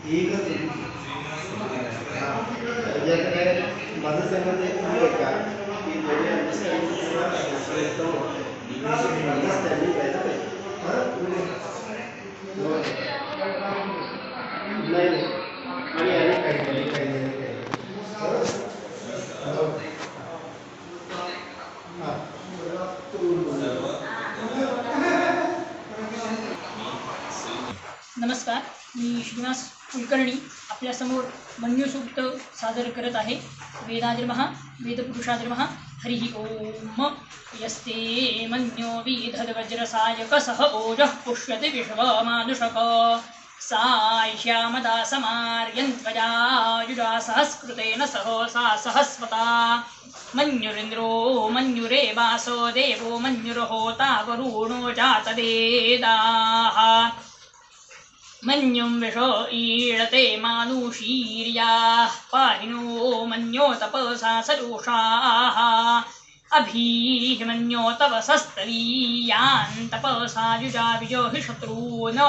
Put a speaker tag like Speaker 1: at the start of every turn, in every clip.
Speaker 1: माझं सांगणं एक आहे का की जेवढे अंडरस्टँडिंग अंडरस्टँडिंग व्हायला पाहिजे नाही आणि काही
Speaker 2: नमस्कार, मी श्रीनिवास कुलकर्णी आपल्यासमोर मन्युसूक्त सादर करत आहे. वेदादिर्मः वेदपुरुषादिर्मः हरिः ओम. यस्ते मन्यो विदधवज्रसायकसह ओजः पुष्यति विश्वमानुषक साह्यामदासमार्यन्त्वजा सहस्कृतेन सहसा सहस्वता मन्युरिन्द्रो मन्युरेवासो देवो मन्युर्होता वरुणो जातवेदाः मन्युं विशो ईळते मानुषीर्याः पाहिनो मन्यो तपसा सरुषाः अभीमन्यो तपसस्तवीयान् तपसा युजाविजो हि शत्रून्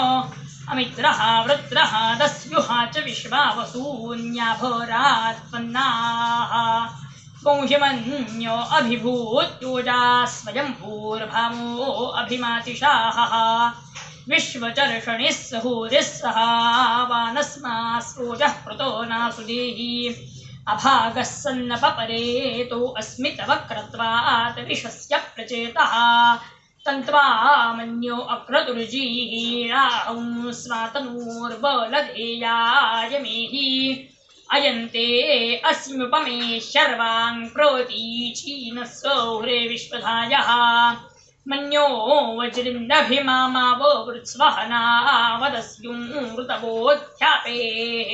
Speaker 2: अमित्रः वृत्रः दस्युहा च विश्वावसून्याभरात्पन्नाः कौहिमन्यो अभिभूत्योजा स्वयं भूर्भावो अभिमातिशाहः विश्वचर्षणिः सहोरिः सहावानस्मास्रोजः पृतो नासुदेहि अभागः सन्नपपरेतो अस्मितवक्रत्वात् विषस्य प्रचेतः तन्त्वा मन्यो अक्रतुर्जीराहं स्वातनूर्बलधेयाय मेहि अयन्ते अस्म्युपमे शर्वां प्रोतीचीनः सौरे विश्वधायः मन्यो वज्रिन्दभिमामावो वृत्स्वहनावदस्युं ऋतवोऽध्यापेः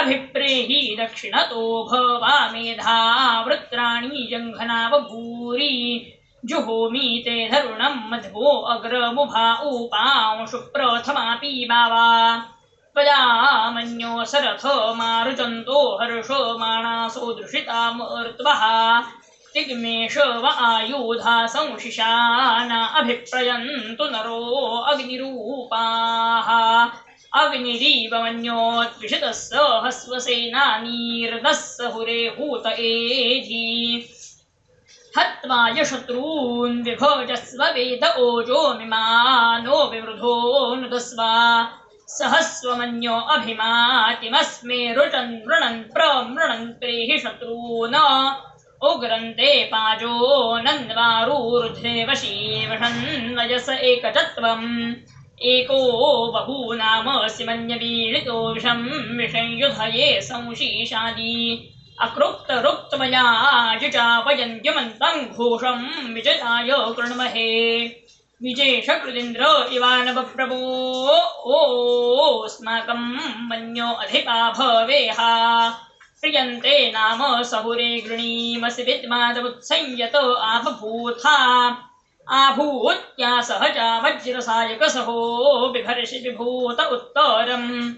Speaker 2: अभिप्रेहि दक्षिणतो भवामेधा वृत्राणि जङ्घनावभूरि जुहोमि ते धरुणं मध्वो अग्रमुभा उपांशु प्रथमापि बावा त्वया मन्यो सरथ मारुचन्तो हर्षो माणासो दृशितामर्त्वः तिग्मेष व आयुधा संशिशाना अभिप्रयन्तु नरो अग्निरूपाः अग्निरीव मन्योत्विषितः सहस्वसेनानीर्दः हुरे हूत एधि हत्वा यशत्रून् विभोजस्व वेद ओजो मिमानो विवृधो नुदस्व सहस्वमन्यो अभिमातिमस्मे रुचन् वृणन् प्रमृणन् प्रेहि शत्रून् उग्रन्ते पाजो नन्द्वारूर्ध्वे वशीवषन्वयस एकचत्वम् एको बहूनामसि मन्यवीळितो विषं विषंयुधये संशीशादि अकृक्तरुक्तमया युचापयन्त्यमन्तं घोषं विजयाय कृण्महे विजेषकृदिन्द्र इवानवप्रभो ओस्माकं मन्यो अधिपा भवेह प्रियन्ते नाम सहुरे गृणीमसि विद्मादमुत्संयत आबभूथा आभूत्या सहजा वज्रसायकसहो बिभर्षि विभूत उत्तरम्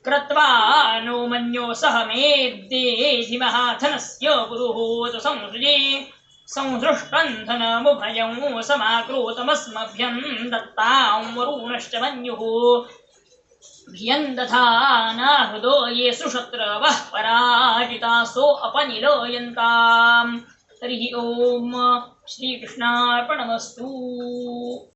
Speaker 2: क्रत्वा नो मन्यो सह मेद्देधि महाधनस्य पुरुहूत संसृजे संसृष्टं धनमुभयं समाकृतमस्मभ्यं दत्तां वरुणश्च मन्युः भियन्दधानाहृदो येषु शत्रवः पराजितासो अपनिलयन्ताम्. हरिः ओम. श्रीकृष्णार्पणमस्तु.